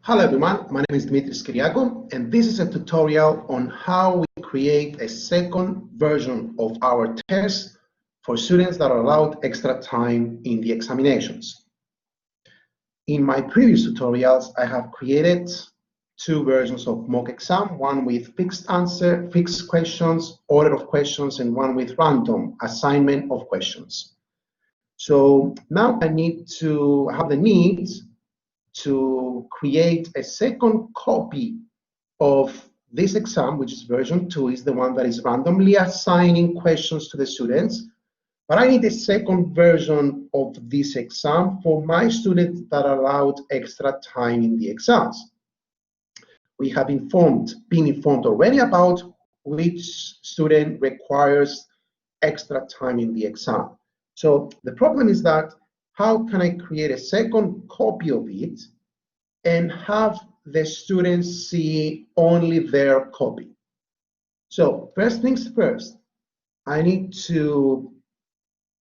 Hello everyone, my name is Dimitris Kyriakou, and this is a tutorial on how we create a second version of our test for students that are allowed extra time in the examinations. In my previous tutorials, I have created two versions of mock exam, one with fixed answer, fixed questions, order of questions, and one with random assignment of questions. So now I have the need to create a second copy of this exam, which is version 2, is the one that is randomly assigning questions to the students. But I need a second version of this exam for my students that are allowed extra time in the exams. We have been informed already about which student requires extra time in the exam. So the problem is that how can I create a second copy of it and have the students see only their copy? So first things first, I need to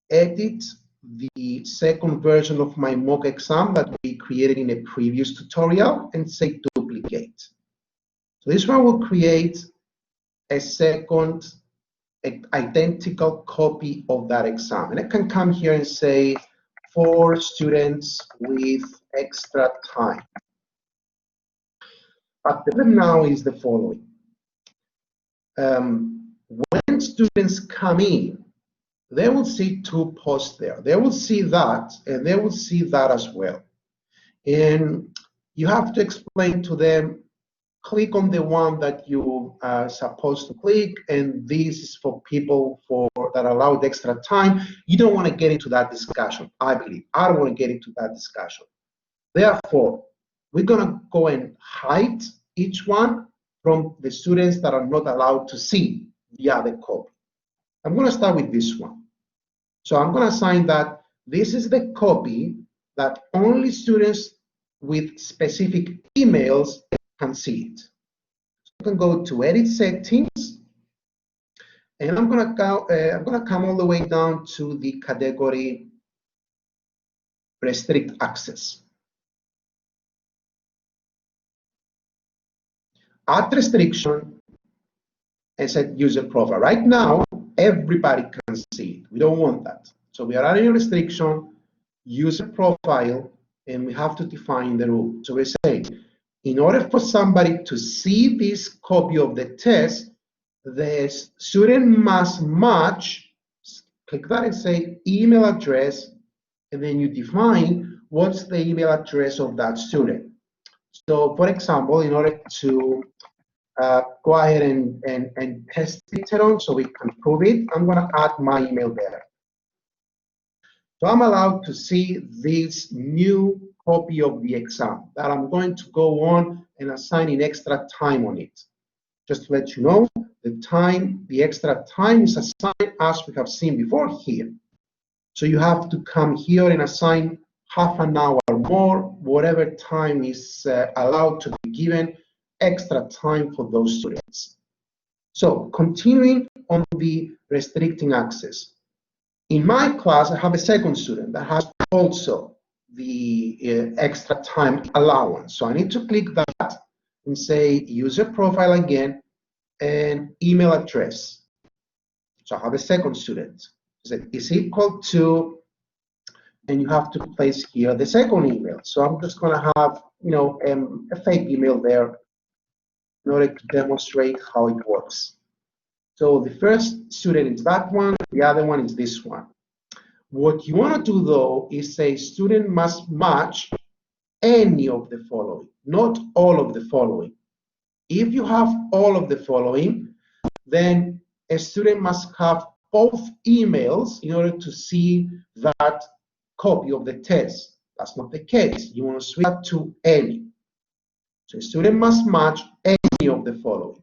edit the second version of my mock exam that we created in a previous tutorial and say duplicate. So this one will create a second identical copy of that exam. And I can come here and say, for students with extra time. But the problem now is the following. When students come in, they will see two posts there. They will see that, and they will see that as well. And you have to explain to them, click on the one that you are supposed to click, and this is for people that are allowed extra time. You don't want to get into that discussion, I believe. I don't want to get into that discussion. Therefore, we're going to go and hide each one from the students that are not allowed to see the other copy. I'm going to start with this one. So I'm going to assign that this is the copy that only students with specific emails can see it. So you can go to Edit Settings, and I'm going to come all the way down to the category Restrict Access. Add restriction and set user profile. Right now, everybody can see it. We don't want that. So we are adding a restriction, user profile, and we have to define the rule. So we're saying, in order for somebody to see this copy of the test, the student must match, click that and say email address, and then you define what's the email address of that student. So for example, in order to go ahead and test it on so we can prove it, I'm going to add my email there. So I'm allowed to see this new copy of the exam that I'm going to go on and assigning extra time on it. Just to let you know, the extra time is assigned as we have seen before here. So you have to come here and assign half an hour more, whatever time is allowed to be given extra time for those students. So continuing on the restricting access. In my class, I have a second student that has also the extra time allowance. So I need to click that and say user profile again and email address. So I have a second student. So is equal to, and you have to place here the second email. So I'm just going to have, a fake email there in order to demonstrate how it works. So the first student is that one, the other one is this one. What you want to do though is say student must match any of the following, not all of the following. If you have all of the following, then a student must have both emails in order to see that copy of the test. That's not the case. You want to switch that to any. So a student must match any of the following.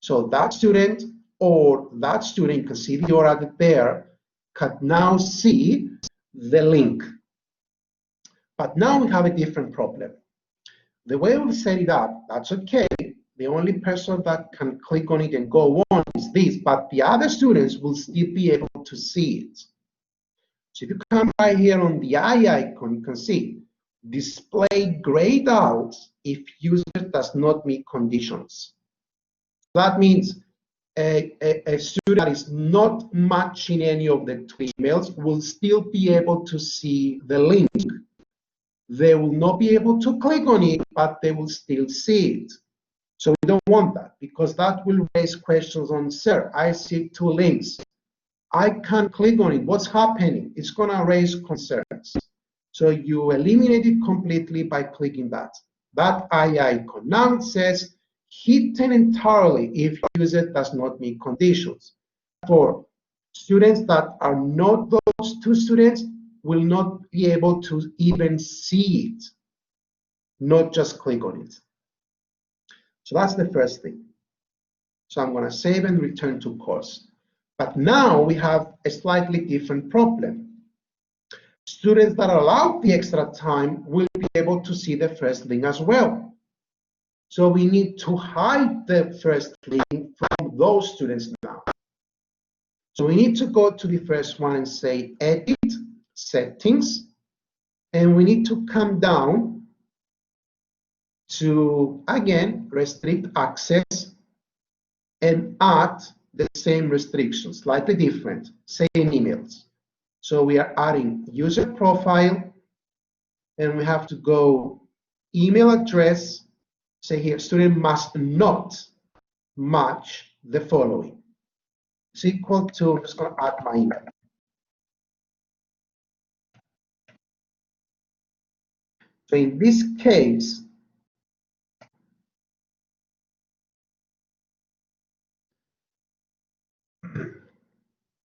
So that student or that student, you can see the order there, can now see the link. But now we have a different problem. The way we set it up, that's okay. The only person that can click on it and go on is this, but the other students will still be able to see it. So if you come right here on the eye icon, you can see display grayed out if user does not meet conditions. That means a student that is not matching any of the two emails will still be able to see the link. They will not be able to click on it, but they will still see it. So we don't want that, because that will raise questions on, sir, I see two links. I can't click on it. What's happening? It's going to raise concerns. So you eliminate it completely by clicking that. That eye icon. Now it says hidden entirely if user does not meet conditions. For students that are not those two students, will not be able to even see it, not just click on it. So that's the first thing. So I'm going to save and return to course. But now we have a slightly different problem. Students that are allowed the extra time will be able to see the first link as well. So we need to hide the first link from those students now. So we need to go to the first one and say edit settings, and we need to come down to, again, restrict access and add the same restrictions, slightly different, same emails. So we are adding user profile, and we have to go email address, say here, student must not match the following. It's equal to, I'm just going to add my email. So in this case,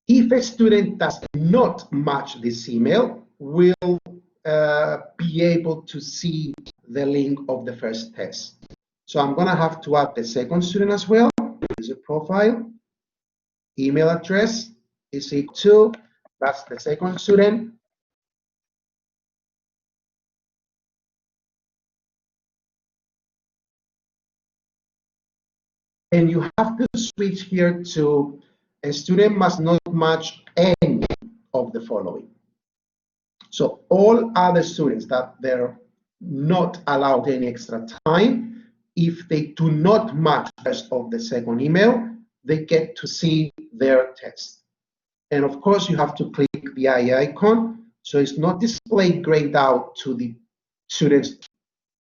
if a student does not match this email, will be able to see the link of the first test. So I'm going to have to add the second student as well. User profile, email address is equal to, that's the second student. And you have to switch here to a student must not match any of the following. So all other students that they're not allowed any extra time, if they do not match the rest of the second email, they get to see their test. And of course, you have to click the eye icon, so it's not displayed grayed out to the students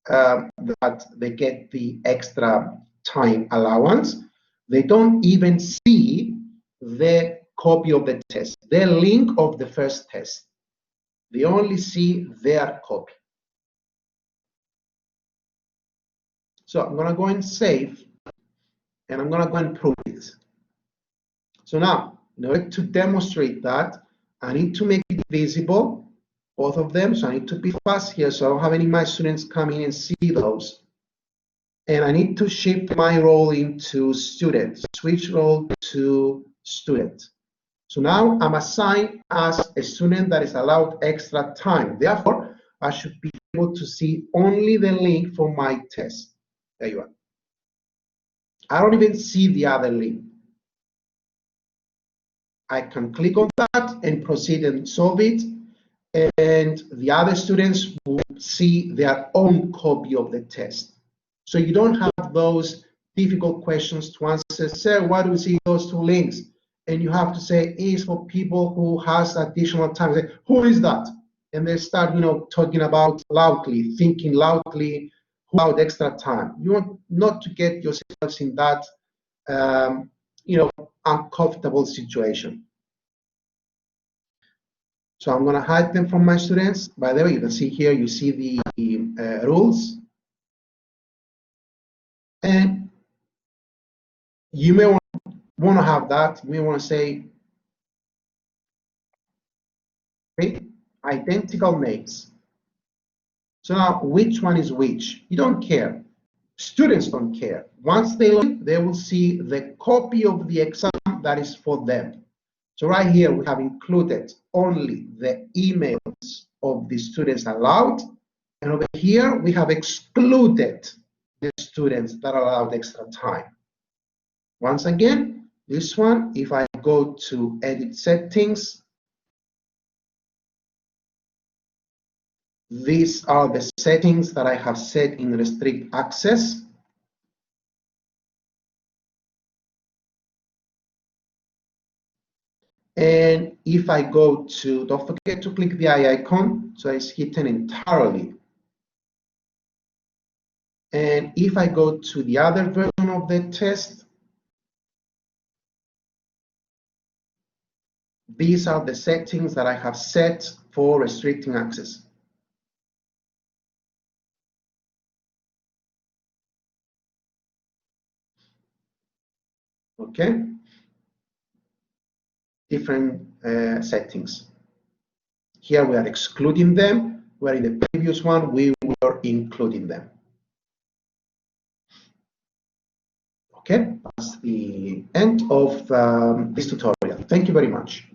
that they get the extra time allowance. They don't even see the copy of the test, the link of the first test. They only see their copy. So I'm going to go and save, and I'm going to go and prove it. So now, in order to demonstrate that, I need to make it visible, both of them. So I need to be fast here, so I don't have any of my students come in and see those. And I need to shift my role into student, switch role to student. So now I'm assigned as a student that is allowed extra time. Therefore, I should be able to see only the link for my test. There you are. I don't even see the other link. I can click on that and proceed and solve it. And the other students will see their own copy of the test. So you don't have those difficult questions to answer. Sir, why do we see those two links? And you have to say, it is for people who has additional time. Say, who is that? And they start, talking about loudly, thinking loudly, without extra time. You want not to get yourselves in that, uncomfortable situation. So I'm going to hide them from my students. By the way, you can see here, you see the rules. And you may want to have that. You may want to say, okay, identical names. So now, which one is which? You don't care. Students don't care. Once they learn, they will see the copy of the exam that is for them. So right here, we have included only the emails of the students allowed. And over here, we have excluded the students that are allowed extra time. Once again, this one, if I go to edit settings, These are the settings that I have set in restrict access. And if I go to, don't forget to click the eye icon, so it's hidden entirely. And if I go to the other version of the test, these are the settings that I have set for restricting access. Okay, different settings. Here we are excluding them, where in the previous one we were including them. Okay, that's the end of this tutorial. Thank you very much.